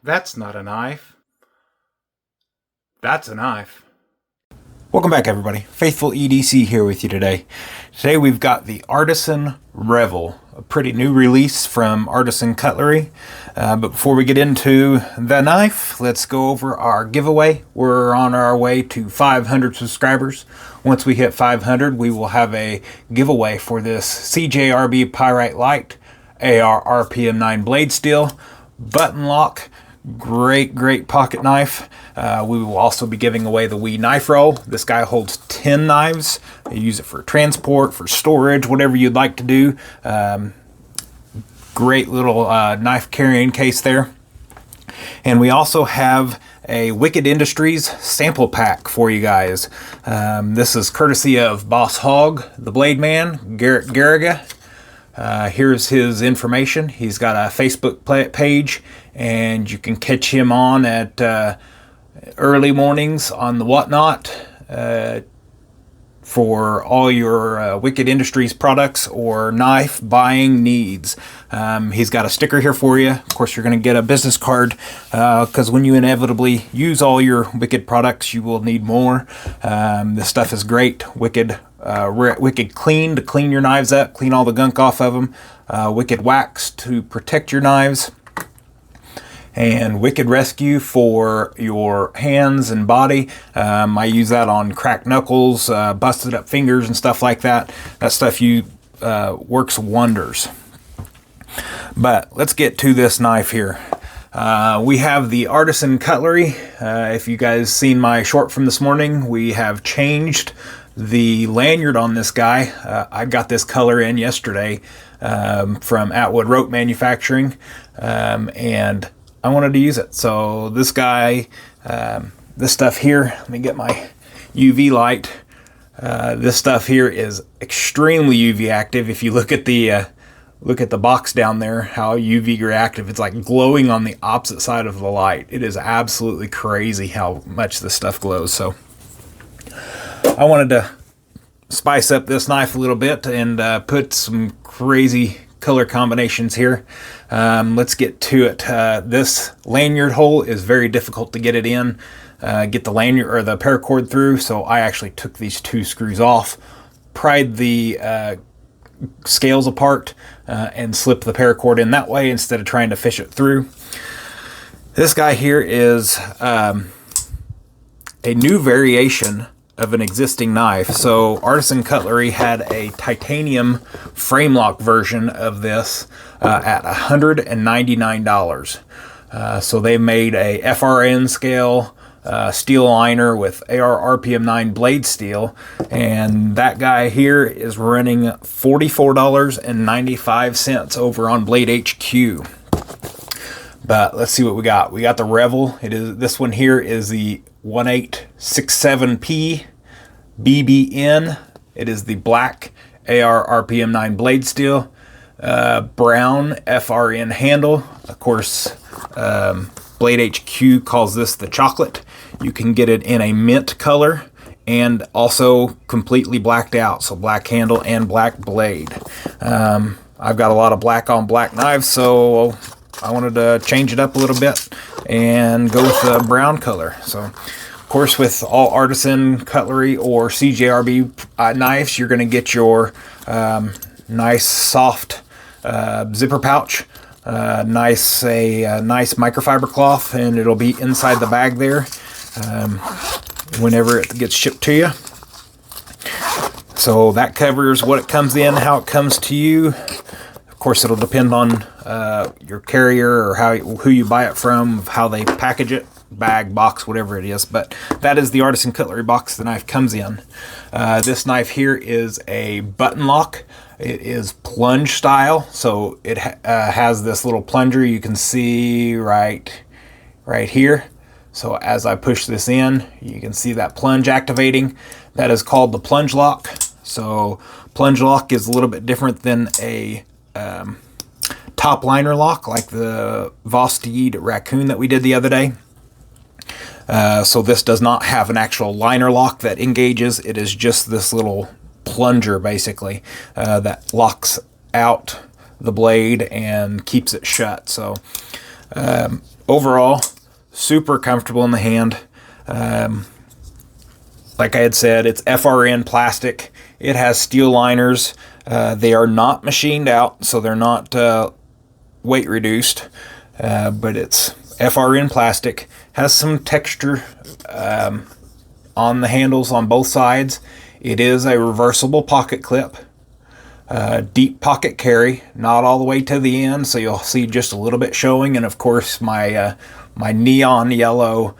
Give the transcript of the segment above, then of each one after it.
That's not a knife. That's a knife. Welcome back, everybody. Faithful EDC here with you today. Today we've got the Artisan Revel, a pretty new release from Artisan Cutlery. But before we get into the knife, let's go over our giveaway. We're on our way to 500 subscribers. Once we hit 500, we will have a giveaway for this CJRB Pyrite Light AR RPM 9 blade steel button lock. Great pocket knife. We will also be giving away the Wee knife roll. This guy holds 10 knives. You use it for transport, for storage, whatever you'd like to do. Great little knife carrying case there. And we also have a Wicked Industries sample pack for you guys. This is courtesy of Boss Hog, the Blade Man, Garrett Garriga. Here's his information. He's got a Facebook page, and you can catch him on at early mornings on the Whatnot for all your Wicked Industries products or knife buying needs. He's got a sticker here for you. Of course, you're going to get a business card because when you inevitably use all your Wicked products, you will need more. This stuff is great. Wicked Clean to clean your knives up, clean all the gunk off of them. Wicked Wax to protect your knives. And Wicked Rescue for your hands and body. I use that on cracked knuckles, busted up fingers and stuff like that. That stuff works wonders. But let's get to this knife here. We have the Artisan Cutlery. If you guys seen my short from this morning, we have changed the lanyard on this guy. I got this color in yesterday from Atwood Rope Manufacturing, and I wanted to use it. So this guy, this stuff here, let me get my UV light. This stuff here is extremely UV active. If you look at the box down there, how UV reactive, it's like glowing on the opposite side of the light. It is absolutely crazy how much this stuff glows. So I wanted to spice up this knife a little bit and put some crazy color combinations here. Let's get to it. This lanyard hole is very difficult to get it in, get the lanyard or the paracord through, so I actually took these two screws off, pried the scales apart, and slipped the paracord in that way instead of trying to fish it through. This guy here is a new variation of an existing knife. So Artisan Cutlery had a titanium frame lock version of this at $199. So they made a FRN scale steel liner with AR RPM 9 blade steel, and that guy here is running $44.95 over on Blade HQ. But let's see what we got. We got the Revel. This one here is the 1867P BBN. It is the black AR RPM 9 blade steel, brown FRN handle. Of course, Blade HQ calls this the chocolate. You can get it in a mint color and also completely blacked out, so black handle and black blade. I've got a lot of black on black knives, so I wanted to change it up a little bit and go with the brown color. So, of course, with all Artisan Cutlery or CJRB knives, you're going to get your nice soft zipper pouch, nice microfiber cloth, and it'll be inside the bag there whenever it gets shipped to you. So that covers what it comes in, how it comes to you. Of course, it'll depend on your carrier or who you buy it from, how they package it, bag, box, whatever it is. But that is the Artisan Cutlery box the knife comes in. This knife here is a button lock. It is plunge style, so it has this little plunger you can see right here. So as I push this in, you can see that plunge activating. That is called the plunge lock. So plunge lock is a little bit different than a top liner lock like the Vosteed Raccoon that we did the other day. So this does not have an actual liner lock that engages. It is just this little plunger basically that locks out the blade and keeps it shut. So overall, super comfortable in the hand. Like I had said, it's FRN plastic. It has steel liners. They are not machined out, so they're not weight reduced, but it's FRN plastic. Has some texture on the handles on both sides. It is a reversible pocket clip. Deep pocket carry, not all the way to the end, so you'll see just a little bit showing. And of course, my my neon yellow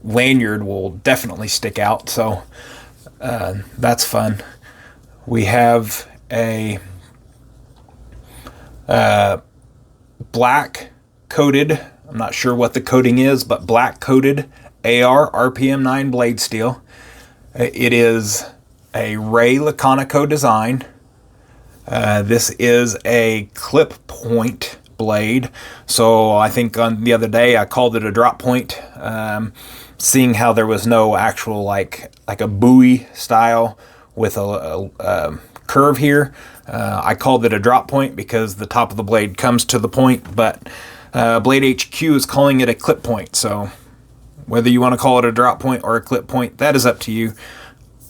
lanyard will definitely stick out, so that's fun. We have a black coated, I'm not sure what the coating is, but black coated AR RPM 9 blade steel. It is a Ray Laconico design. This is a clip point blade, so I think on the other day I called it a drop point, seeing how there was no actual like a buoy style with a curve here. I called it a drop point because the top of the blade comes to the point, but Blade HQ is calling it a clip point, so whether you want to call it a drop point or a clip point, that is up to you.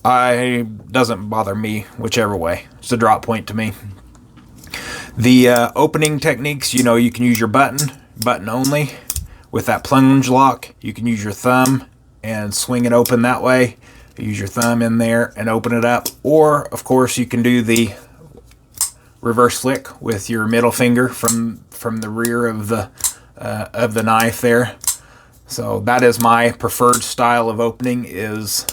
Doesn't bother me whichever way. It's a drop point to me. The opening techniques, you know, you can use your button only with that plunge lock. You can use your thumb and swing it open that way. Use your thumb in there and open it up, or of course you can do the reverse flick with your middle finger from the rear of the knife there. So that is my preferred style of opening, is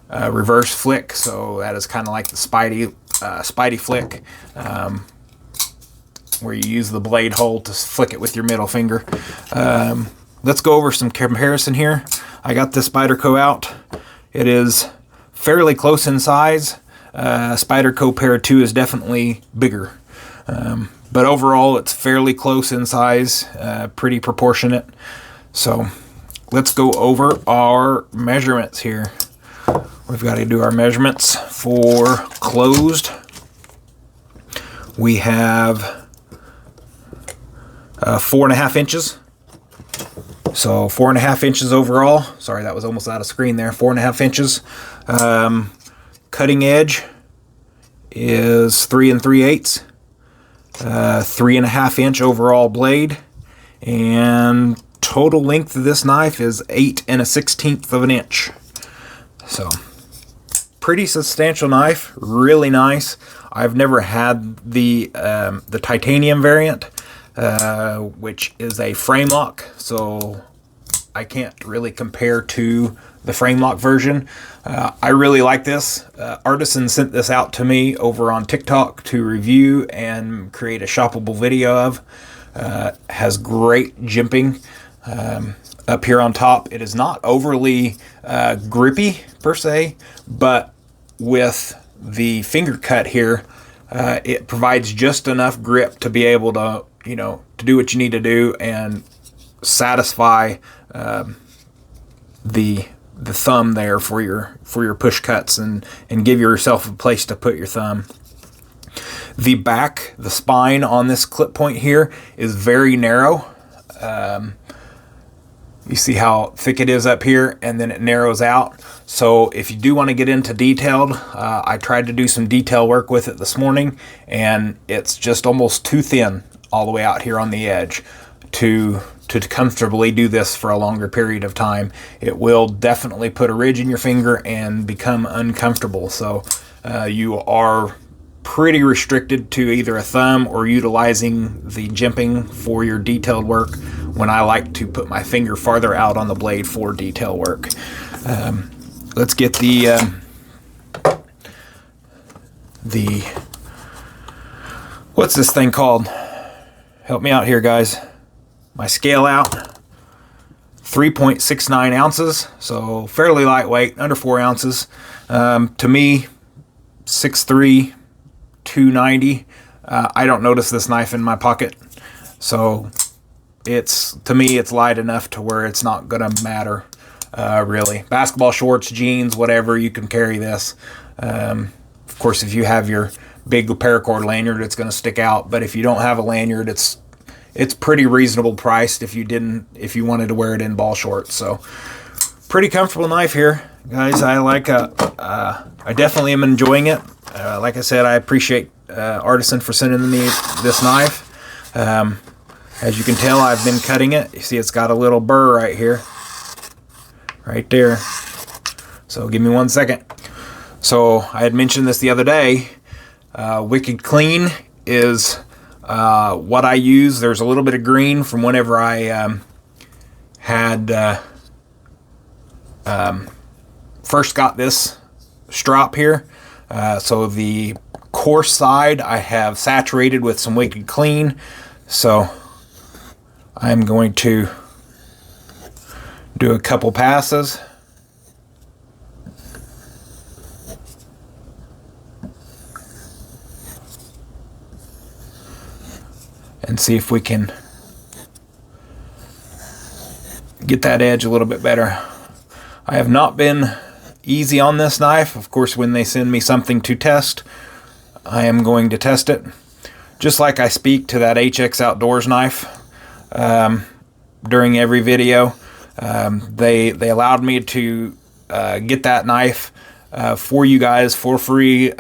reverse flick. So that is kind of like the Spidey flick, where you use the blade hole to flick it with your middle finger. Let's go over some comparison here. I got this Spyderco out. It is fairly close in size. Spyderco Para 2 is definitely bigger. But overall, it's fairly close in size, pretty proportionate. So let's go over our measurements here. We've got to do our measurements for closed. We have 4.5 inches. So 4.5 inches overall. Sorry, that was almost out of screen there. 4.5 inches. Cutting edge is 3 3/8. 3.5 inch overall blade, and total length of this knife is 8 1/16 of an inch. So pretty substantial knife, really nice. I've never had the titanium variant, which is a frame lock, so I can't really compare to the frame lock version. I really like this. Artisan sent this out to me over on TikTok to review and create a shoppable video of. Has great jimping up here on top. It is not overly grippy per se, but with the finger cut here, it provides just enough grip to be able to, you know, to do what you need to do and satisfy the thumb there for your push cuts, and give yourself a place to put your thumb. The back, the spine on this clip point here is very narrow. You see how thick it is up here, and then it narrows out. So if you do want to get into detailed, I tried to do some detail work with it this morning, and it's just almost too thin all the way out here on the edge to comfortably do this for a longer period of time. It will definitely put a ridge in your finger and become uncomfortable. So you are pretty restricted to either a thumb or utilizing the jimping for your detailed work, when I like to put my finger farther out on the blade for detail work. Let's get the what's this thing called? Help me out here, guys. My scale out. 3.69 ounces, so fairly lightweight, under 4 ounces. To me, 6'3", 290. I don't notice this knife in my pocket, so to me it's light enough to where it's not gonna matter, really. Basketball shorts, jeans, whatever, you can carry this. Of course, if you have your big paracord lanyard, it's gonna stick out, but if you don't have a lanyard, it's it's pretty reasonable priced if you wanted to wear it in ball shorts. So pretty comfortable knife here, guys. I definitely am enjoying it. Like I said, I appreciate Artisan for sending me this knife. As you can tell, I've been cutting it. You see it's got a little burr right here, right there. So give me 1 second. So I had mentioned this the other day. Wicked Clean is what I use. There's a little bit of green from whenever I had first got this strop here. So the coarse side I have saturated with some Wicked Clean. So I'm going to do a couple passes. And see if we can get that edge a little bit better. I have not been easy on this knife. Of course, when they send me something to test, I am going to test it. Just like I speak to that HX Outdoors knife during every video. They allowed me to get that knife for you guys for free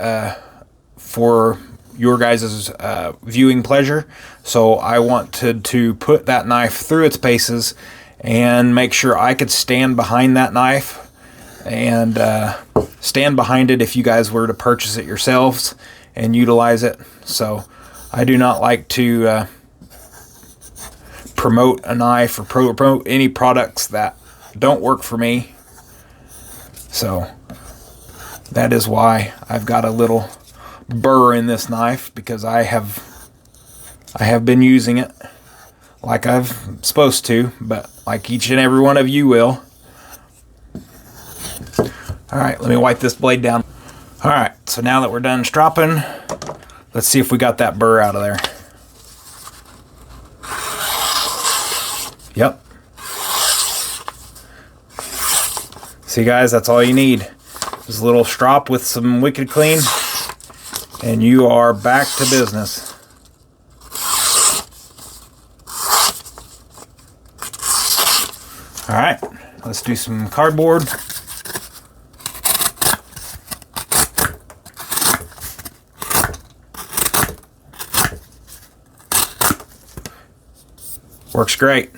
for your guys' viewing pleasure. So I wanted to put that knife through its paces and make sure I could stand behind that knife and stand behind it if you guys were to purchase it yourselves and utilize it. So I do not like to promote a knife or promote any products that don't work for me. So that is why I've got a little burr in this knife, because I have been using it like I'm supposed to, but like each and every one of you will. Alright, let me wipe this blade down. Alright, so now that we're done stropping, let's see if we got that burr out of there. Yep. See guys, that's all you need. Just a little strop with some Wicked Clean, and you are back to business. Alright, let's do some cardboard. Works great.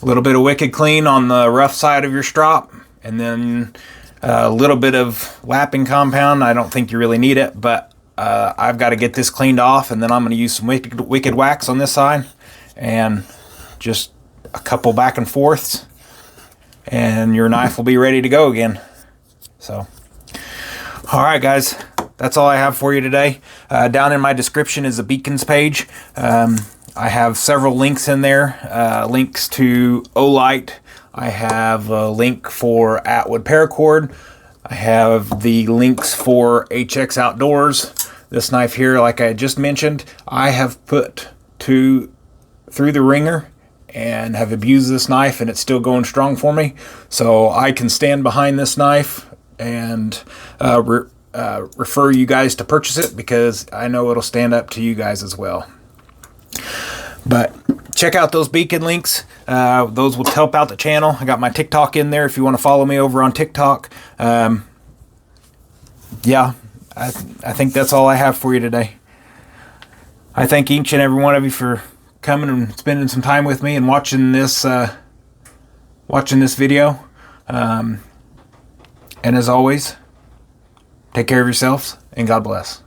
A little bit of Wicked Clean on the rough side of your strop, and then a little bit of lapping compound. I don't think you really need it, but I've got to get this cleaned off, and then I'm going to use some Wicked Wax on this side, and just a couple back and forths, and your knife will be ready to go again. So, all right, guys, that's all I have for you today. Down in my description is a beacons page. I have several links in there, links to Olight. I have a link for Atwood Paracord. I have the links for HX Outdoors. This knife here, like I just mentioned, I have put through the ringer and have abused this knife, and it's still going strong for me. So I can stand behind this knife and refer you guys to purchase it, because I know it'll stand up to you guys as well. But check out those beacon links. Those will help out the channel. I got my TikTok in there if you want to follow me over on TikTok. Yeah, I think that's all I have for you today. I thank each and every one of you for coming and spending some time with me and watching this video. And as always, take care of yourselves, and God bless.